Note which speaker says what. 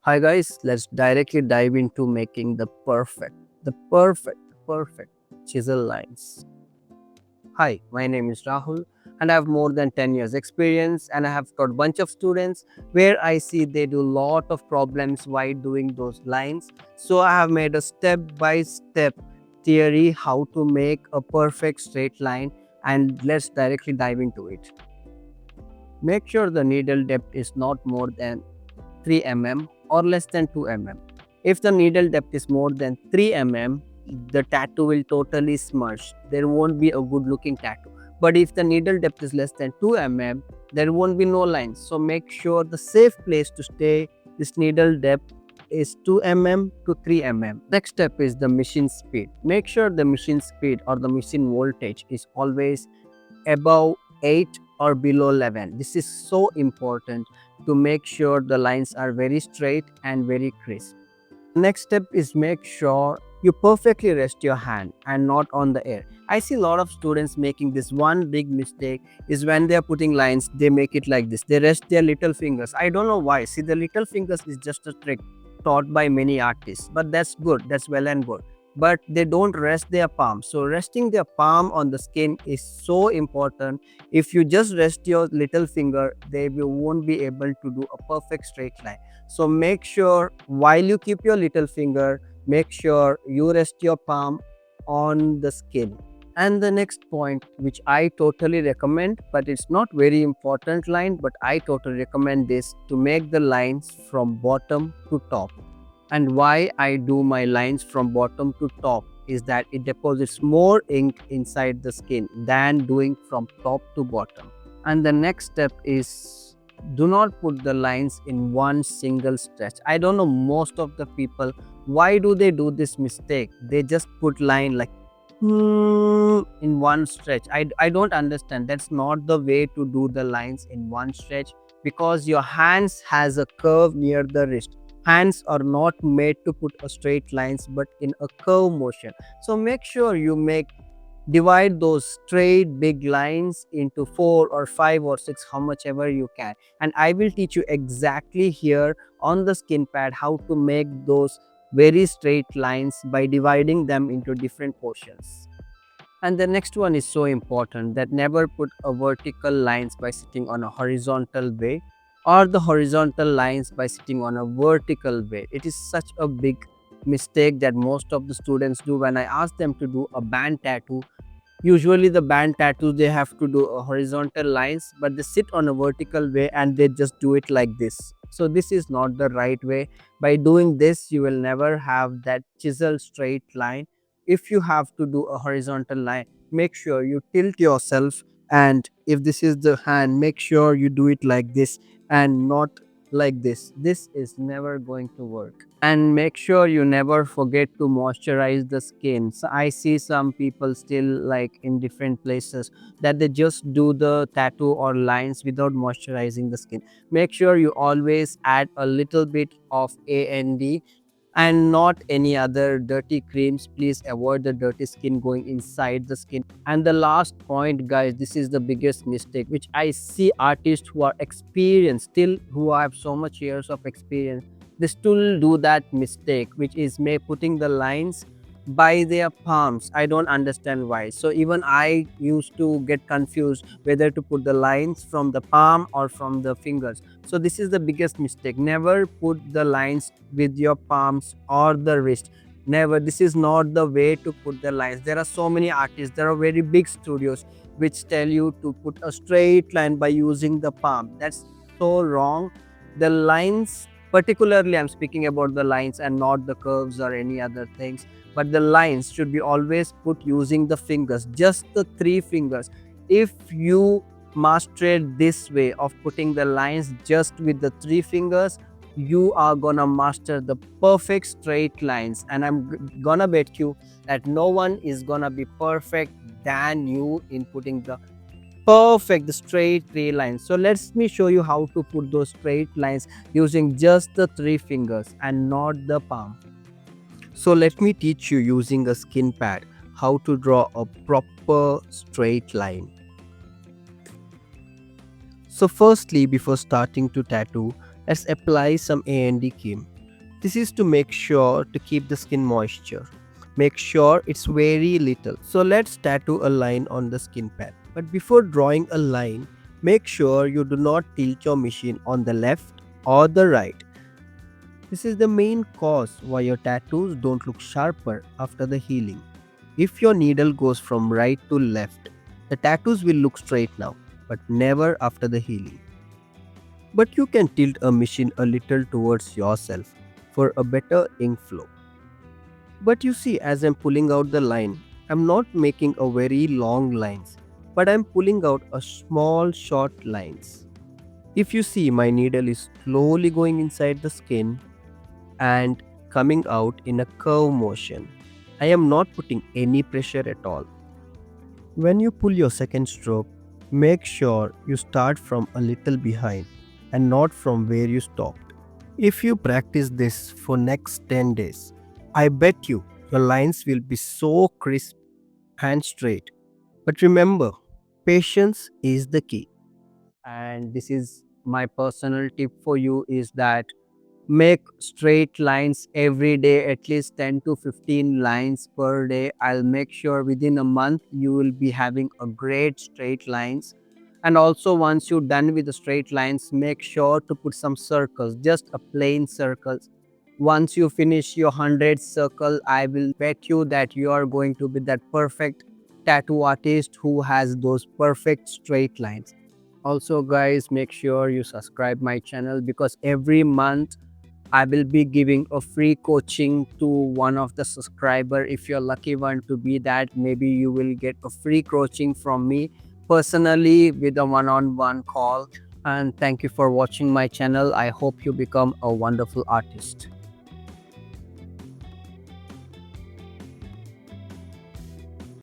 Speaker 1: Hi guys, let's directly dive into making the perfect chisel lines. Hi, my name is Rahul and I have more than 10 years experience and I have taught bunch of students where I see they do lot of problems while doing those lines. So I have made a step by step theory how to make a perfect straight line, and let's directly dive into it. Make sure the needle depth is not more than 3 mm or less than 2 mm. If the needle depth is more than 3 mm, the tattoo will totally smudge. There won't be a good looking tattoo. But if the needle depth is less than 2 mm, there won't be no lines. So make sure the safe place to stay this needle depth is 2 mm to 3 mm. Next step is the machine speed. Make sure the machine speed or the machine voltage is always above 8 or below 11. This is so important to make sure the lines are very straight and very crisp. Next step is make sure you perfectly rest your hand and not on the air. I see a lot of students making this one big mistake is when they are putting lines, they make it like this. They rest their little fingers. I don't know why. See, the little fingers is just a trick taught by many artists, but that's good. That's well and good. But they don't rest their palm. So resting their palm on the skin is so important. If you just rest your little finger, they won't be able to do a perfect straight line. So make sure while you keep your little finger, make sure you rest your palm on the skin. And the next point, which I totally recommend, but it's not very important line, but I totally recommend this to make the lines from bottom to top. And why I do my lines from bottom to top is that it deposits more ink inside the skin than doing from top to bottom. And the next step is do not put the lines in one single stretch. I don't know most of the people why do they do this mistake. They just put line like in one stretch. I don't understand. That's not the way to do the lines in one stretch, because your hands has a curve near the wrist. Hands are not made to put a straight lines but in a curve motion. So make sure you divide those straight big lines into 4 or 5 or 6, how much ever you can, and I will teach you exactly here on the skin pad how to make those very straight lines by dividing them into different portions. And the next one is so important, that never put a vertical lines by sitting on a horizontal way or the horizontal lines by sitting on a vertical way. It is such a big mistake that most of the students do. When I ask them to do a band tattoo, usually the band tattoos they have to do a horizontal lines, but they sit on a vertical way and they just do it like this. So this is not the right way. By doing this, you will never have that chisel straight line. If you have to do a horizontal line, make sure you tilt yourself, and if this is the hand, make sure you do it like this and not like this. This is never going to work. And make sure you never forget to moisturize the skin. So I see some people still like in different places that they just do the tattoo or lines without moisturizing the skin. Make sure you always add a little bit of and not any other dirty creams. Please avoid the dirty skin going inside the skin. And the last point, guys, this is the biggest mistake which I see artists who are experienced, still who have so much years of experience, they still do that mistake, which is putting the lines by their palms. I don't understand why. So even I used to get confused whether to put the lines from the palm or from the fingers. So this is the biggest mistake. Never put the lines with your palms or the wrist. Never. This is not the way to put the lines. There are so many artists, there are very big studios which tell you to put a straight line by using the palm. That's so wrong. The lines, particularly I'm speaking about the lines and not the curves or any other things, but the lines should be always put using the fingers, just the 3 fingers. If you master this way of putting the lines just with the 3 fingers, you are gonna master the perfect straight lines, and I'm gonna bet you that no one is gonna be perfect than you in putting the perfect the straight 3 lines. So let me show you how to put those straight lines using just the 3 fingers and not the palm. So let me teach you using a skin pad how to draw a proper straight line. So firstly, before starting to tattoo, let's apply some A&D cream. This is to make sure to keep the skin moisture. Make sure it's very little. So let's tattoo a line on the skin pad. But before drawing a line, make sure you do not tilt your machine on the left or the right. This is the main cause why your tattoos don't look sharper after the healing. If your needle goes from right to left, the tattoos will look straight now, but never after the healing. But you can tilt a machine a little towards yourself for a better ink flow. But you see, as I'm pulling out the line, I'm not making a very long lines, but I'm pulling out a small short lines. If you see, my needle is slowly going inside the skin and coming out in a curve motion. I am not putting any pressure at all. When you pull your second stroke, make sure you start from a little behind and not from where you stopped. If you practice this for next 10 days, I bet you your lines will be so crisp and straight. But remember, patience is the key. And this is my personal tip for you is that make straight lines every day, at least 10 to 15 lines per day. I'll make sure within a month you will be having a great straight lines. And also, once you're done with the straight lines, make sure to put some circles, just a plain circles. Once you finish your 100th circle, I will bet you that you are going to be that perfect tattoo artist who has those perfect straight lines. Also guys, make sure you subscribe my channel because every month I will be giving a free coaching to one of the subscriber. If you're lucky one to be that, maybe you will get a free coaching from me personally with a one-on-one call. And thank you for watching my channel. I hope you become a wonderful artist.